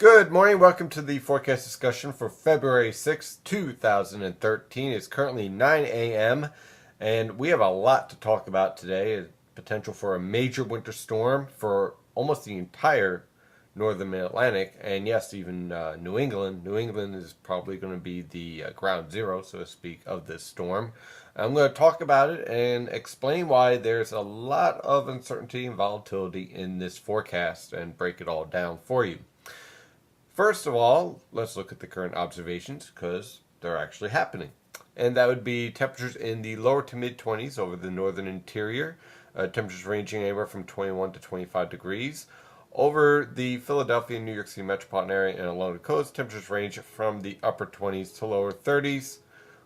Good morning. Welcome to the forecast discussion for February 6th, 2013. It's currently 9 a.m. and we have a lot to talk about today. Potential for a major winter storm for almost the entire northern Mid-Atlantic, and yes, even New England. New England is probably going to be the ground zero, so to speak, of this storm. I'm going to talk about it and explain why there's a lot of uncertainty and volatility in this forecast and break it all down for you. First of all, let's look at the current observations because they're actually happening. And that would be temperatures in the lower to mid 20s over the northern interior, temperatures ranging anywhere from 21 to 25 degrees. Over the Philadelphia and New York City metropolitan area and along the coast, temperatures range from the upper 20s to lower 30s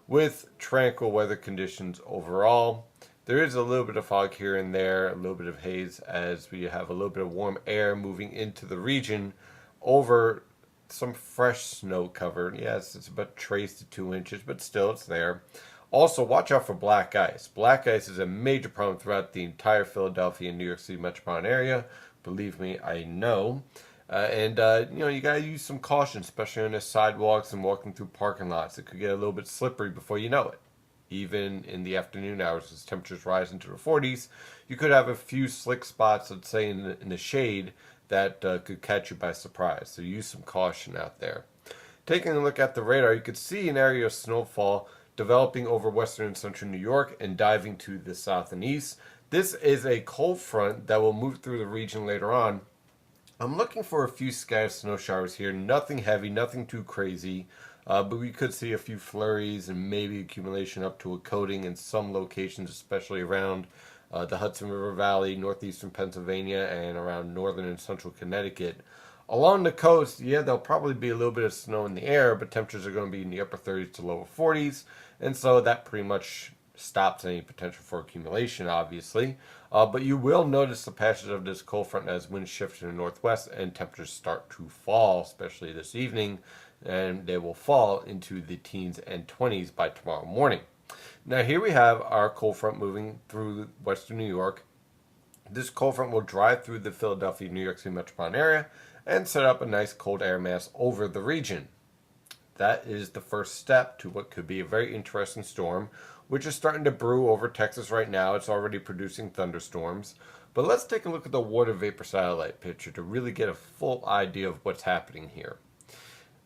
with tranquil weather conditions overall. There is a little bit of fog here and there, a little bit of haze as we have a little bit of warm air moving into the region over some fresh snow cover. Yes, it's about trace to 2 inches, but still it's there. Also, watch out for black ice. Black ice is a major problem throughout the entire Philadelphia and New York City metropolitan area. Believe me, I know. You gotta use some caution, especially on the sidewalks and walking through parking lots. It could get a little bit slippery before you know it. Even in the afternoon hours, as temperatures rise into the 40s, you could have a few slick spots, let's say in the shade, that could catch you by surprise. So use some caution out there. Taking a look at the radar, you could see an area of snowfall developing over western and central New York and diving to the south and east. This is a cold front that will move through the region later on. I'm looking for a few scattered snow showers here. Nothing heavy, nothing too crazy. But we could see a few flurries and maybe accumulation up to a coating in some locations, especially around the Hudson River Valley, northeastern Pennsylvania, and around northern and central Connecticut. Along the coast, yeah, there'll probably be a little bit of snow in the air, but temperatures are going to be in the upper 30s to lower 40s, and so that pretty much stops any potential for accumulation, obviously. But you will notice the passage of this cold front as winds shift to the northwest and temperatures start to fall, especially this evening, and they will fall into the teens and 20s by tomorrow morning. Now here we have our cold front moving through western New York. This cold front will drive through the Philadelphia, New York City metropolitan area and set up a nice cold air mass over the region. That is the first step to what could be a very interesting storm, which is starting to brew over Texas right now. It's already producing thunderstorms. But let's take a look at the water vapor satellite picture to really get a full idea of what's happening here.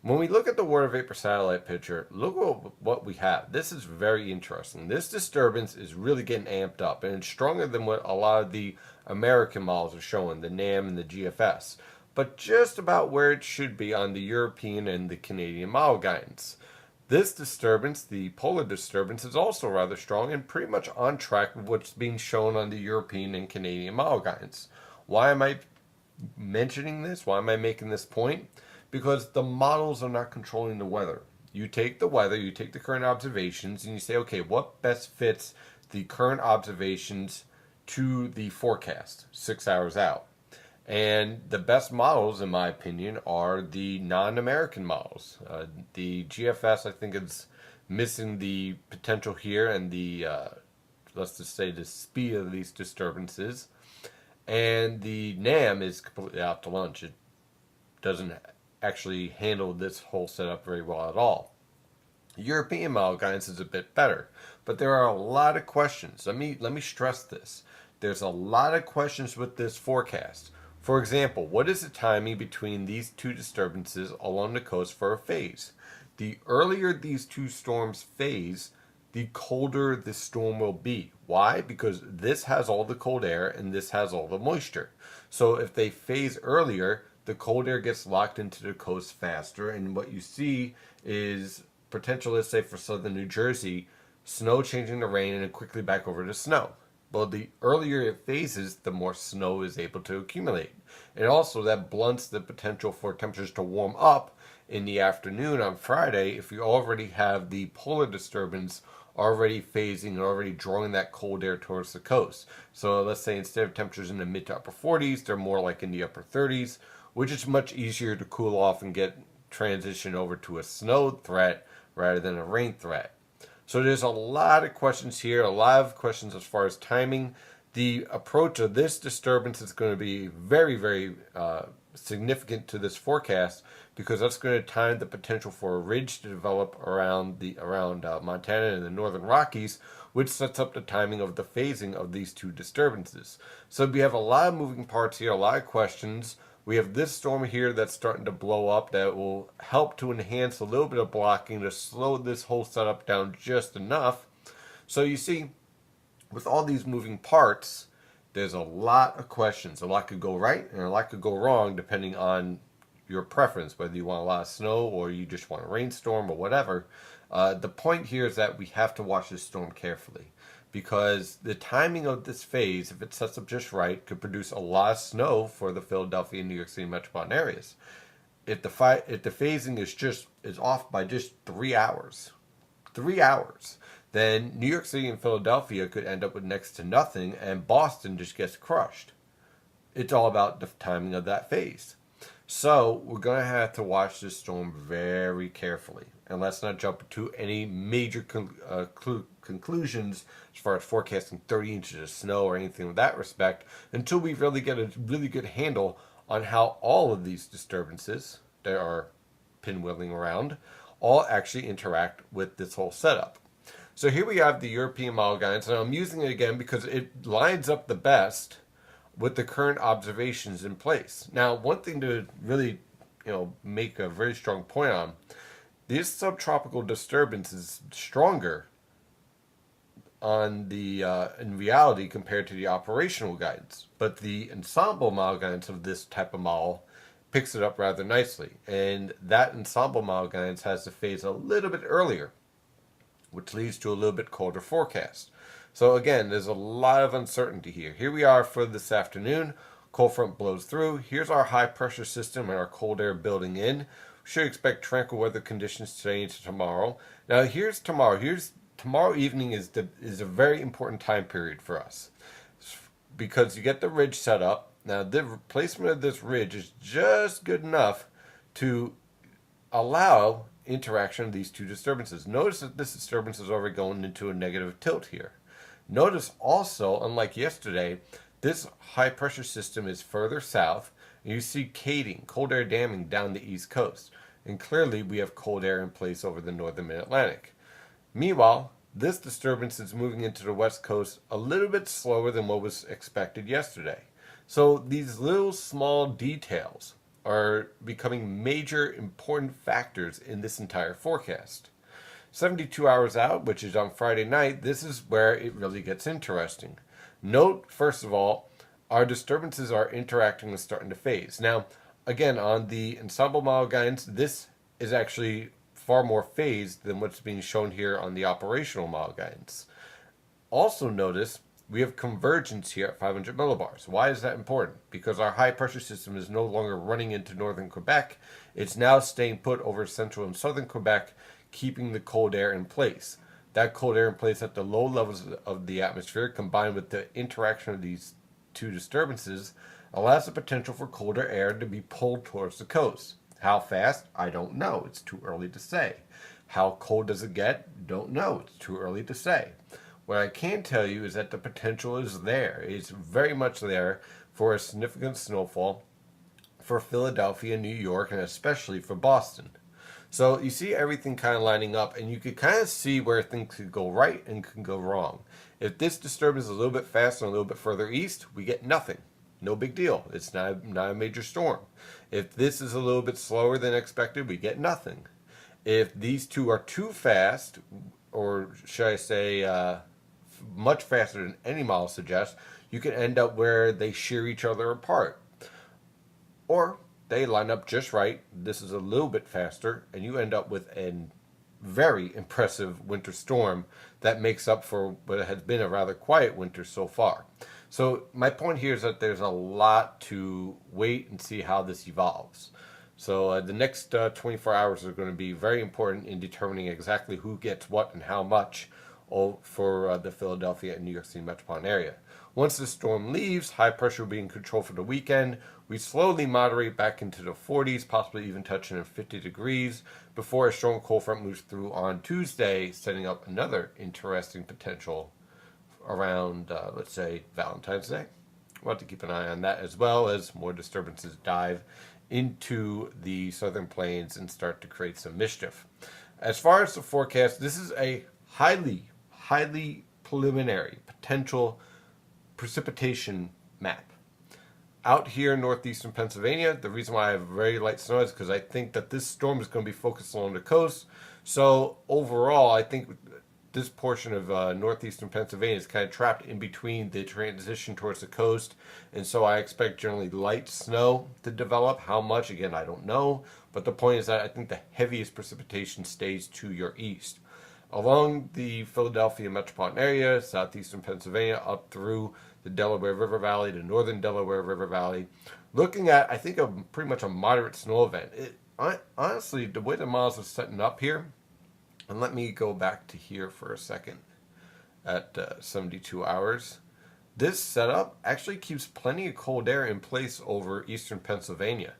When we look at the water vapor satellite picture, look at what we have. This is very interesting. This disturbance is really getting amped up, and it's stronger than what a lot of the American models are showing, the NAM and the GFS, but just about where it should be on the European and the Canadian model guidance. This disturbance, the polar disturbance, is also rather strong and pretty much on track with what's being shown on the European and Canadian model guidance. Why am I mentioning this? Why am I making this point? Because the models are not controlling the weather. You take the weather, you take the current observations, and you say, okay, what best fits the current observations to the forecast 6 hours out? And the best models, in my opinion, are the non-American models. The GFS, I think, is missing the potential here and the, let's just say, the speed of these disturbances. And the NAM is completely out to lunch. It doesn't actually handle this whole setup very well at all. European model guidance is a bit better, but there are a lot of questions. Let me stress this. There's a lot of questions with this forecast. For example, what is the timing between these two disturbances along the coast for a phase? The earlier these two storms phase, the colder the storm will be. Why? Because this has all the cold air and this has all the moisture. So if they phase earlier, the cold air gets locked into the coast faster, and what you see is potential, let's say for southern New Jersey, snow changing to rain and then quickly back over to snow. But the earlier it phases, the more snow is able to accumulate. And also that blunts the potential for temperatures to warm up in the afternoon on Friday if you already have the polar disturbance already phasing and already drawing that cold air towards the coast. So let's say instead of temperatures in the mid to upper 40s, they're more like in the upper 30s, which is much easier to cool off and get transition over to a snow threat rather than a rain threat. So there's a lot of questions here, a lot of questions as far as timing. The approach of this disturbance is going to be very, very significant to this forecast because that's going to time the potential for a ridge to develop around Montana and the northern Rockies, which sets up the timing of the phasing of these two disturbances. So we have a lot of moving parts here, a lot of questions. We have this storm here that's starting to blow up that will help to enhance a little bit of blocking to slow this whole setup down just enough. So you see, with all these moving parts, there's a lot of questions. A lot could go right and a lot could go wrong depending on your preference, whether you want a lot of snow or you just want a rainstorm or whatever. The point here is that we have to watch this storm carefully because the timing of this phase, if it sets up just right, could produce a lot of snow for the Philadelphia and New York City metropolitan areas. If the phasing is off by just 3 hours, then New York City and Philadelphia could end up with next to nothing, and Boston just gets crushed. It's all about the timing of that phase. So we're going to have to watch this storm very carefully. And let's not jump to any major conclusions as far as forecasting 30 inches of snow or anything of that respect until we really get a really good handle on how all of these disturbances that are pinwheeling around all actually interact with this whole setup. So here we have the European model guidance, and I'm using it again because it lines up the best with the current observations in place. Now, one thing to really, make a very strong point on, this subtropical disturbance is stronger on the in reality compared to the operational guidance, but the ensemble model guidance of this type of model picks it up rather nicely, and that ensemble model guidance has the phase a little bit earlier, which leads to a little bit colder forecast. So again, there's a lot of uncertainty here. Here we are for this afternoon. Cold front blows through. Here's our high pressure system and our cold air building in. We should expect tranquil weather conditions today into tomorrow. Now here's tomorrow. Tomorrow evening is a very important time period for us because you get the ridge set up. Now the placement of this ridge is just good enough to allow interaction of these two disturbances. Notice that this disturbance is already going into a negative tilt here. Notice also, unlike yesterday, this high pressure system is further south, and you see cading, cold air damming down the east coast. And clearly we have cold air in place over the northern mid-Atlantic. Meanwhile, this disturbance is moving into the west coast a little bit slower than what was expected yesterday. So these little small details are becoming major important factors in this entire forecast. 72 hours out, which is on Friday night, this is where it really gets interesting. Note, first of all, our disturbances are interacting and starting to phase. Now, again, on the ensemble model guidance, this is actually far more phased than what's being shown here on the operational model guidance. Also notice we have convergence here at 500 millibars. Why is that important? Because our high pressure system is no longer running into northern Quebec. It's now staying put over central and southern Quebec, keeping the cold air in place. That cold air in place at the low levels of the atmosphere, combined with the interaction of these two disturbances, allows the potential for colder air to be pulled towards the coast. How fast? I don't know. It's too early to say. How cold does it get? Don't know. It's too early to say. What I can tell you is that the potential is there. It's very much there for a significant snowfall for Philadelphia, New York, and especially for Boston. So you see everything kind of lining up, and you could kind of see where things could go right and can go wrong. If this disturbance is a little bit faster and a little bit further east, we get nothing. No big deal. It's not a major storm. If this is a little bit slower than expected, we get nothing. If these two are too fast, or should I say much faster than any model suggests, you can end up where they shear each other apart. Or they line up just right. This is a little bit faster, and you end up with a very impressive winter storm that makes up for what has been a rather quiet winter so far. So my point here is that there's a lot to wait and see how this evolves. So the next 24 hours are going to be very important in determining exactly who gets what and how much for the Philadelphia and New York City metropolitan area. Once the storm leaves, high pressure will be in control for the weekend. We slowly moderate back into the 40s, possibly even touching 50 degrees, before a strong cold front moves through on Tuesday, setting up another interesting potential around, let's say, Valentine's Day. We'll have to keep an eye on that, as well as more disturbances dive into the southern plains and start to create some mischief. As far as the forecast, this is a highly preliminary potential precipitation map. Out here in northeastern Pennsylvania, the reason why I have very light snow is because I think that this storm is going to be focused along the coast. So overall, I think this portion of northeastern Pennsylvania is kind of trapped in between the transition towards the coast, and so I expect generally light snow to develop. How much, again, I don't know, but the point is that I think the heaviest precipitation stays to your east. Along the Philadelphia metropolitan area, southeastern Pennsylvania, up through the Delaware River Valley, the northern Delaware River Valley, looking at, I think, pretty much a moderate snow event. Honestly, the way the models are setting up here, and let me go back to here for a second at 72 hours. This setup actually keeps plenty of cold air in place over eastern Pennsylvania.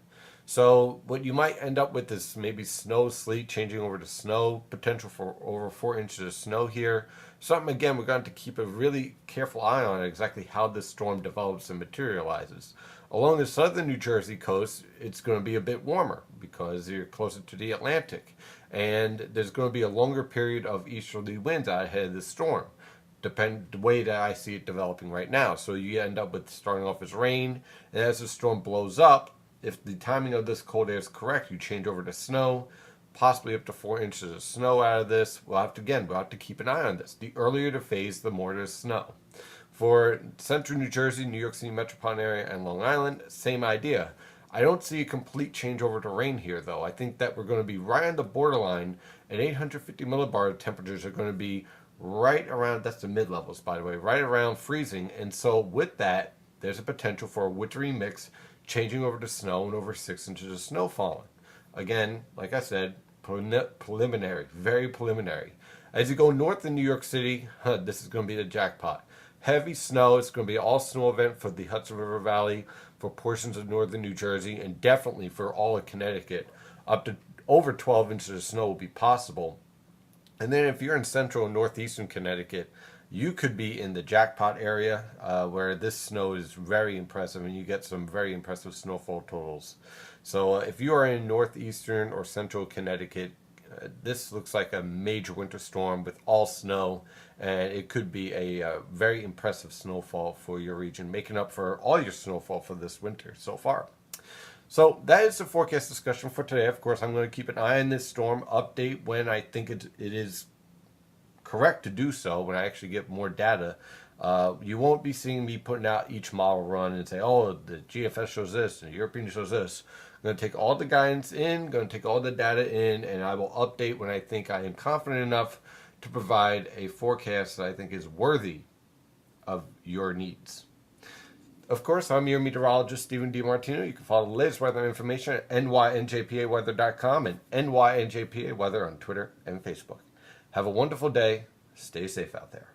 So what you might end up with is maybe snow, sleet, changing over to snow, potential for over 4 inches of snow here. Something, again, we're going to keep a really careful eye on exactly how this storm develops and materializes. Along the southern New Jersey coast, it's going to be a bit warmer because you're closer to the Atlantic. And there's going to be a longer period of easterly winds out ahead of the storm, the way that I see it developing right now. So you end up with starting off as rain, and as the storm blows up, if the timing of this cold air is correct, you change over to snow, possibly up to 4 inches of snow out of this. We'll have to keep an eye on this. The earlier the phase, the more there's snow. For central New Jersey, New York City metropolitan area, and Long Island, same idea. I don't see a complete changeover to rain here, though. I think that we're going to be right on the borderline, and 850 millibar temperatures are going to be right around, that's the mid-levels, by the way, right around freezing. And so with that, there's a potential for a wintry mix changing over to snow and over 6 inches of snow falling. Again, like I said, preliminary, very preliminary. As you go north in New York City, this is going to be the jackpot. Heavy snow. It's going to be all snow event for the Hudson River Valley, for portions of northern New Jersey, and definitely for all of Connecticut. Up to over 12 inches of snow will be possible. And then if you're in central and northeastern Connecticut, you could be in the jackpot area where this snow is very impressive, and you get some very impressive snowfall totals. So if you are in northeastern or central Connecticut, this looks like a major winter storm with all snow, and it could be a very impressive snowfall for your region, making up for all your snowfall for this winter so far. So that is the forecast discussion for today. Of course, I'm going to keep an eye on this storm, update when I think it is correct to do so, when I actually get more data. You won't be seeing me putting out each model run and say, oh, the GFS shows this and the European shows this. I'm going to take all the guidance in, going to take all the data in, and I will update when I think I am confident enough to provide a forecast that I think is worthy of your needs. Of course, I'm your meteorologist, Stephen DiMartino. You can follow the latest weather information at nynjpaweather.com and nynjpaweather on Twitter and Facebook. Have a wonderful day. Stay safe out there.